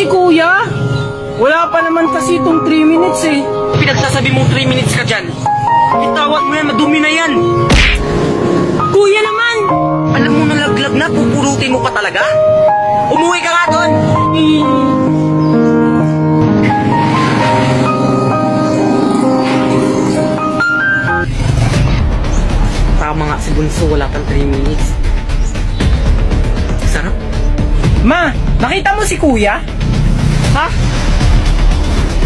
si kuya. Wala pa naman kasi itong 3 minutes eh. Pinagsasabi mong 3 minutes ka dyan. Itawat mo yan, madumi na yan. Kuya naman! Alam mo na laglag na, pupurutin mo pa talaga? Umuwi ka nga doon. Tama nga si Bunso, wala pang 3 minutes. Sarap. Ma, nakita mo si kuya? Ha?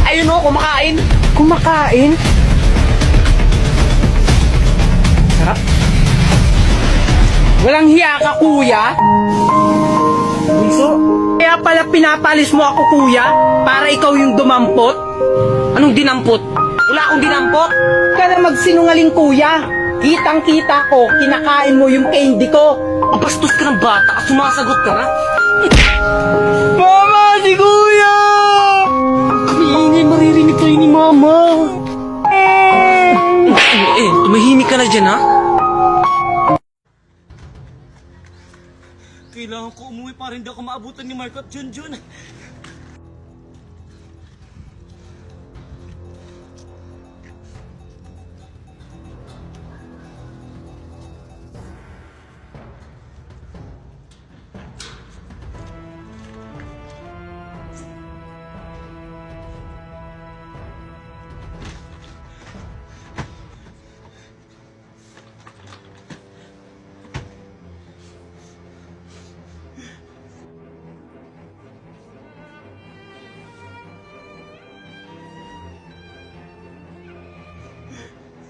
Ayun o, kumakain. Kumakain? Sarap. Walang hiya ka, kuya? Bunso, Kaya pala pinapalis mo ako, kuya? Para ikaw yung dumampot? anong dinampot? Wala akong dinampot. Huwag ka na magsinungaling, kuya. Kitang-kita ko, kinakain mo yung candy ko. Ang bastos ka ng bata, sumasagot ka na. Mama, si kuya! Kami ingay, maririnig tayo ni Mama. Tumahimik ka na dyan, ha? Kailangan ko umuwi para hindi ako maabutan ni Marco at Junjun.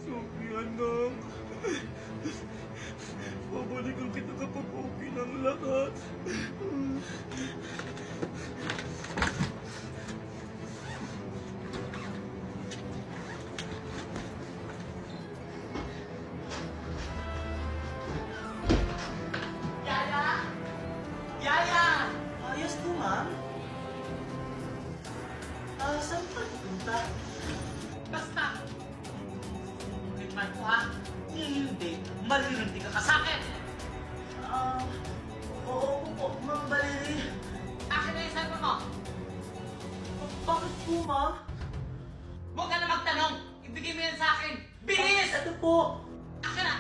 Sorry, anak. Babalikan kita kapag okay ng lahat. Yaya! Ayos po, ma'am. Saan ka pupunta? Basta! Tikman ko ha? Hindi, malilindi ka sa akin! Oo po, ma'am Valerie. Akin na yung cellphone mo! Bakit po, ma'am? Huwag ka na magtanong! Ibigay mo yan sa akin! Bilis! Ito po. Akin na!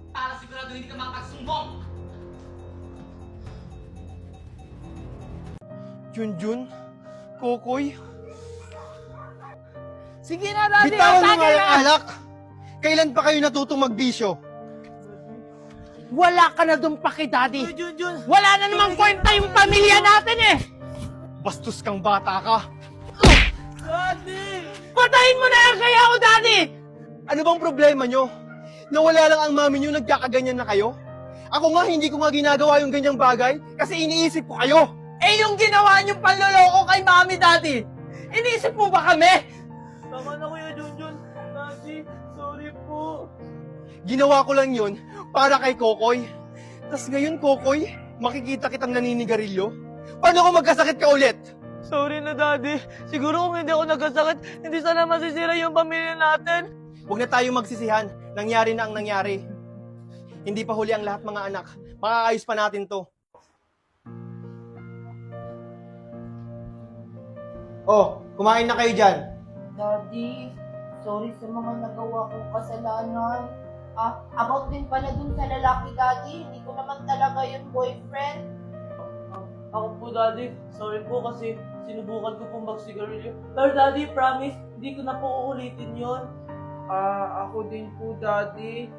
Para sigurado hindi ka makapagsumbong! Junjun? Kokoy? Sige na, daddy. Bitawan mo Sige nga yung na. alak! Kailan pa kayo natutong magbisyo? Wala ka na dun paki, daddy. Junjun! Wala na namang kwenta yung pamilya natin eh. Bastos kang bata ka! Daddy! Patayin mo na lang kaya ako, daddy. Ano bang problema nyo? Nawala lang ang mami nyo, nagkakaganyan na kayo? Ako nga, hindi ko nga ginagawa yung ganyang bagay kasi iniisip ko kayo! Eh, yung ginawa niyong panloloko kay mami, daddy. Iniisip mo ba kami? Tama na, Kuya Junjun. Daddy, sorry po. Ginawa ko lang yun para kay Kokoy. Tas ngayon, Kokoy, makikita kitang naninigarilyo? Paano kung magkasakit ka ulit? Sorry na, Daddy. Siguro kung hindi ako nagkasakit, hindi sana masisira yung pamilya natin. Huwag na tayong magsisihan. Nangyari na ang nangyari. Hindi pa huli ang lahat, mga anak. Makakaayos pa natin to. Oh, kumain na kayo dyan. Daddy, sorry sa mga nagawa kong kasalanan. About din pala dun sa lalaki, Daddy. Hindi ko naman talaga yung boyfriend. Ako po, Daddy. Sorry po kasi sinubukan ko pong magsigarilyo. Pero Daddy, promise, hindi ko na po uulitin yon. Ako din po, Daddy.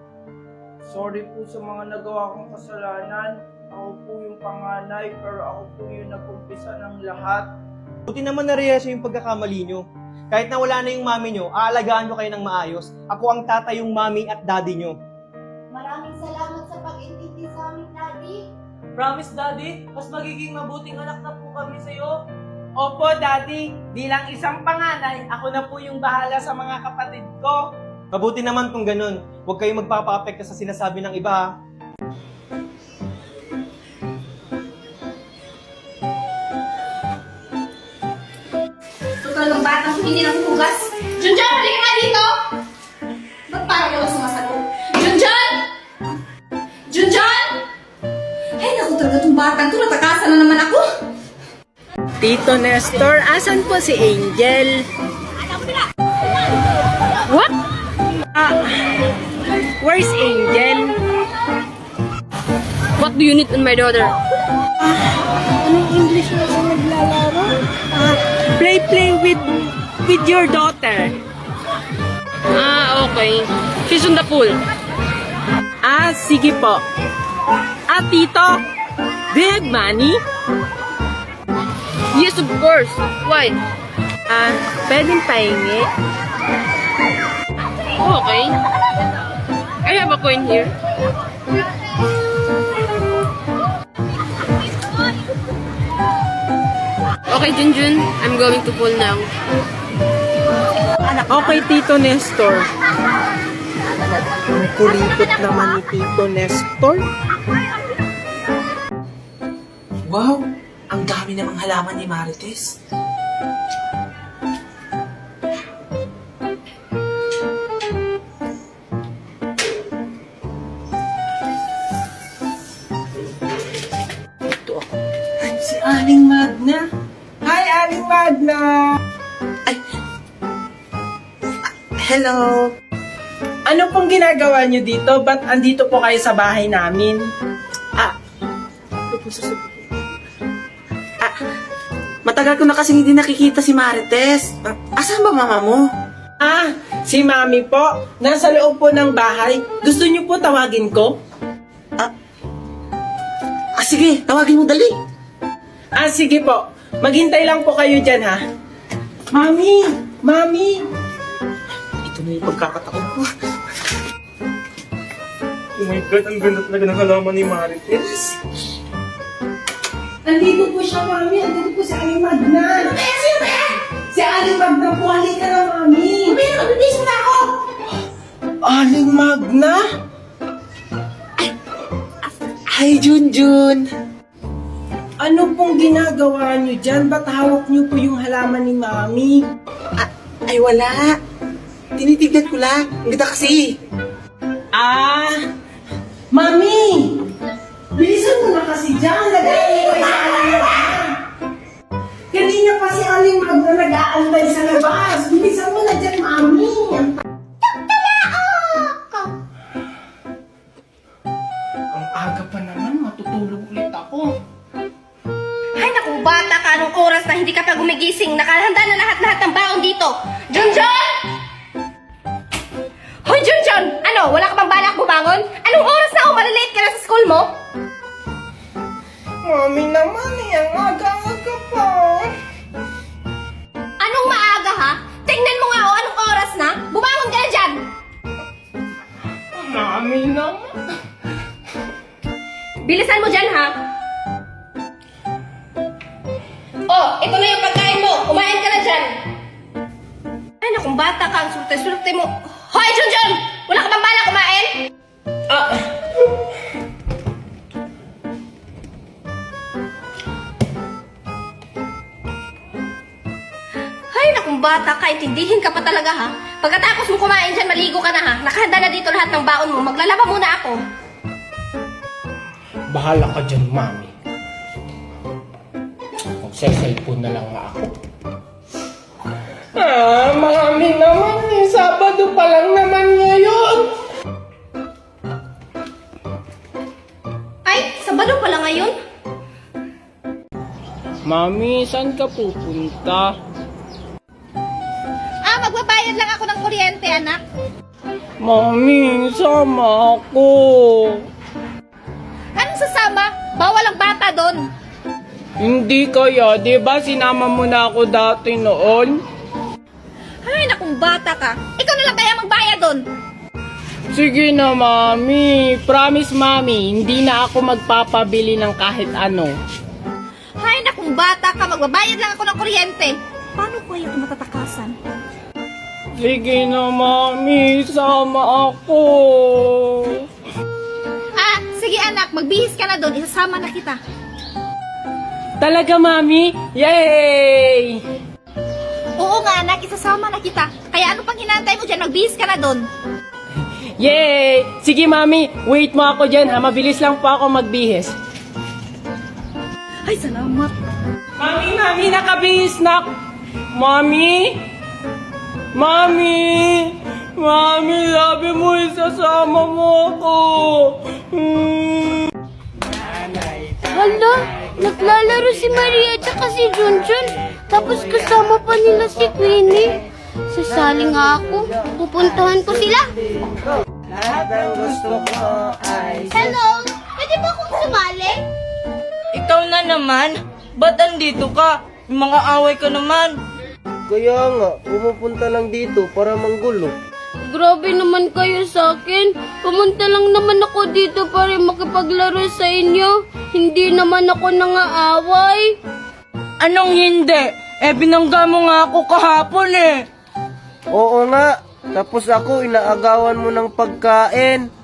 Sorry po sa mga nagawa kong kasalanan. Ako po yung panganay, pero ako po yung nag-umpisa ng lahat. Buti naman na-realize yung pagkakamali nyo. Kahit na wala na yung mami nyo, aalagaan nyo kayo ng maayos. Ako ang tatay yung mami at daddy nyo. Maraming salamat sa pag-intindi sa amin, Daddy. Promise, Daddy, mas magiging mabuting anak na po kami sa'yo. Opo, daddy. Bilang isang panganay, ako na po yung bahala sa mga kapatid ko. Mabuti naman kung ganun. Huwag kayong magpapa-apekto sa sinasabi ng iba, ha? Talagang batang hindi na hugas. Junjun, halika nga dito! Ba't parang wala sumasagot? Junjun! Junjun! Ay, naku talaga itong batang to. Natakasan na naman ako. Tito Nestor, asan po si Angel? What? Where's Angel? What do you need in my daughter? Anong English na sa naglalaro? Play with your daughter. Ah, okay. She's on the pool. Sige po. Tito, do you have money? Yes, of course. Why? Pwedeng pahingi? Okay. I have a coin here. Okay, Junjun. I'm going to pool now. Okay, Tito Nestor. Ang kuripot naman ni Tito Nestor. Wow! Ang dami namang halaman ni Marites. Ito ako. Si Aling Magna. Hi, Aling Magna! Hello! Ano pong ginagawa niyo dito? Ba't andito po kayo sa bahay namin? Matagal ko na kasing hindi nakikita si Marites. Asan ba mama mo? Si Mami po. Nasa loob po ng bahay. Gusto niyo po tawagin ko? Sige, tawagin mo dali. Sige po. Maghintay lang po kayo dyan, ha? Mami! Mami! Ito na yung pagkakataon ko. Oh my God, ang ganda talaga ng halaman ni Marites. Andito po siya, Mami. Andito po si Aling Magna. Sino ba yan? Si Aling Magna po. Halika na, Mami. Mabibis na ako. Aling Magna? Hi, Junjun! Ano pong ginagawa niyo dyan? Ba't hawak niyo po yung halaman ni Mami? Ay, wala. Tinitignan ko lang. Ang ganda kasi. Mami! Bilisan mo na kasi dyan. Nag-aantay sa Aling Magna. Kanina pa si Aling Magna nag-aantay sa labas. Bilisan mo na dyan, Mami. Ang aga pa naman. Matutulog ulit ako. Ay, naku, bata ka. Anong oras na hindi ka pa gumigising? Nakahanda na lahat-lahat ng baon dito. Junjun! Hoy, Junjun! Ano, wala ka bang balak bumangon? Anong oras na? Malilate ka na sa school mo? Mami naman ang aga-aga pa. Anong maaga, ha? Tingnan mo nga, anong oras na? Bumangon ka na dyan! Mami naman. Bilisan mo dyan, ha? Ito na yung pagkain mo. Kumain ka na dyan. Ay, nakong bata ka. Ang surte-surte mo. Hoy, Junjun! Wala ka bang bala kumain? Ay, nakong bata ka. Intindihin ka pa talaga, ha? Pagkatapos mo kumain dyan, maligo ka na, ha? Nakahanda na dito lahat ng baon mo. Maglalaba muna ako. Bahala ka dyan, Mami. Magsa-cellphone na lang nga ako. Mami naman eh. Sabado pa lang naman ngayon. Ay, Sabado pala ngayon? Mami, saan ka pupunta? Magbabayad lang ako ng kuryente, anak. Mami, sama ako. Anong sasama? Bawal ang bata doon. Hindi kaya, di ba sinama mo na ako dati noon? Ay, nakong bata ka. Ikaw na lang kaya magbayad doon. Sige na, Mami. Promise, Mami, hindi na ako magpapabili ng kahit ano. Ay, nakong bata ka. Magbabayad lang ako ng kuryente. Paano ko ito matatakasan? Sige na, Mami. Sama ako. Sige anak. Magbihis ka na doon. Isasama na kita. Talaga, Mami? Yay! Oo nga anak. Isasama na kita. Kaya ano pang hinantay mo dyan? Magbihis ka na doon. Yay! Sige, Mami. Wait mo ako dyan, ha? Mabilis lang po ako magbihis. Ay, salamat. Mami, nakabihis na. Mami? Mami, sabi mo isasama mo ako. Hala, naglalaro si Maria at si Junjun. Tapos kasama pa nila si Queenie. Sasali nga ako. Pupuntahan ko sila. Hello, pwede ba akong sumali? Ikaw na naman? Ba't andito ka? Yung mga away ka naman. Kaya nga, pumupunta lang dito para manggulo. Grabe naman kayo sa akin. Pumunta lang naman ako dito para makipaglaro sa inyo. Hindi naman ako nangaaway. Anong hindi? Binangga mo nga ako kahapon Oo nga, tapos ako inaagawan mo ng pagkain.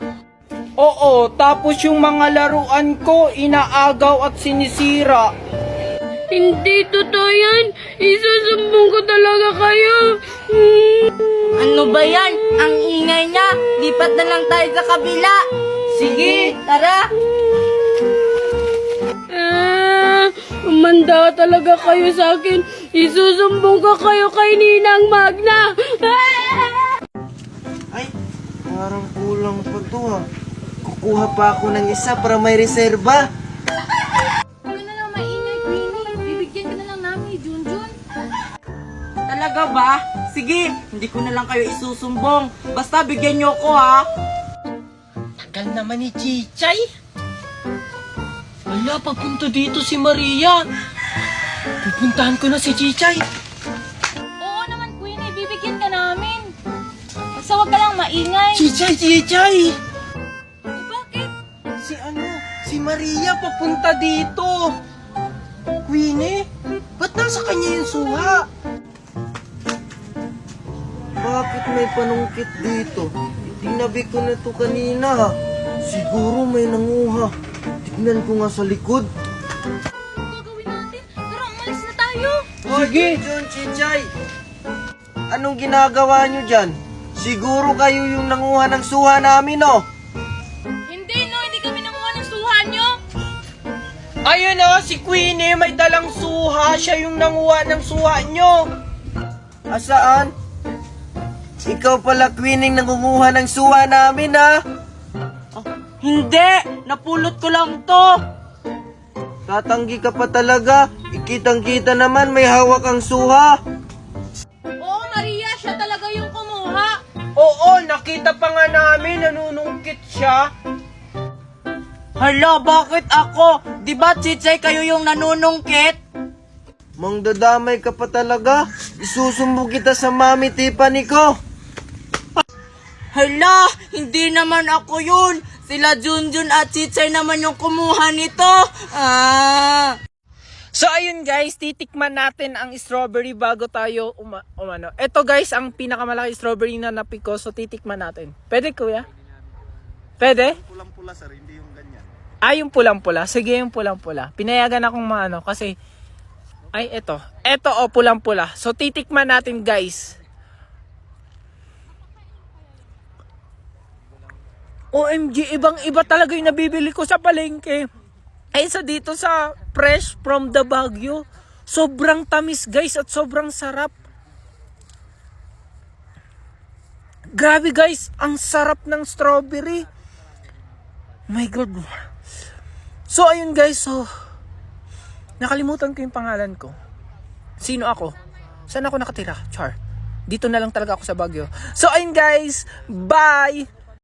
Oo, tapos yung mga laruan ko, inaagaw at sinisira. Hindi totoo yan. Isusumbong ko talaga kayo. Ano ba yan? Ang ingay niya. Lipat na lang tayo sa kabila. Sige, tara. Umanda talaga kayo sa akin. Isusumbong ko kayo kay Ninang Magna. Ay, parang kulang pa to ha. Kukuha pa ako ng isa para may reserba. Huwag na lang maingay, Queenie. Bibigyan ka na lang namin ni Junjun. Talaga ba? Sige, hindi ko na lang kayo isusumbong. Basta bigyan niyo ako ha. Tagal naman ni Chichay. Wala, pagpunta dito si Maria. Pupuntahan ko na si Chichay. Oo naman, Queenie. Bibigyan ka namin. Basta huwag ka lang maingay. Chichay! Bakit? Si Maria papunta dito. Queenie, ba't nasa kanya yung suha? Bakit may panungkit dito? Tinabi ko na to kanina. Siguro may nanguha. Tignan ko nga sa likod. Ano gagawin natin? Tara, umalis na tayo. Sige. John Chichay, anong ginagawa nyo dyan? Siguro kayo yung nanguha ng suha namin, oh. Hindi, no. Hindi kami nakuha ng suha nyo. Ayun si Queenie may dalang suha. Siya yung nanguha ng suha nyo. Asaan? Ikaw pala, Queenie, nangunguha ng suha namin, ha? Hindi, napulot ko lang to. Tatanggi ka pa talaga. Ikitang-kita naman may hawak ang suha. Oo, Maria. Siya talaga yung kumuha. Oo, nakita pa nga namin, nanunungkit siya. Hala, bakit ako? Di ba, Chichay, kayo yung nanunungkit? Mangdadamay ka pa talaga. Isusumbong kita sa Mami Tiffany ko. Hala, hindi naman ako yun. Sila Junjun at Chichay naman yung kumuha nito. So ayun guys, titikman natin ang strawberry bago tayo umano. Ito guys, ang pinakamalaki strawberry na napik ko. So titikman natin. Pwede kuya? Pwede? Pulang-pula sir, hindi yung ganyan. Yung pulang-pula. Sige, yung pulang-pula. Pinayagan akong maano kasi ito. Ito pulang-pula. So titikman natin guys. OMG, ibang-iba talaga yung nabibili ko sa palengke. Sa dito sa Fresh from the Baguio. Sobrang tamis guys at sobrang sarap. Grabe guys, ang sarap ng strawberry. My God. So ayun guys, nakalimutan ko yung pangalan ko. Sino ako? Saan ako nakatira? Char. Dito na lang talaga ako sa Baguio. So ayun guys, bye!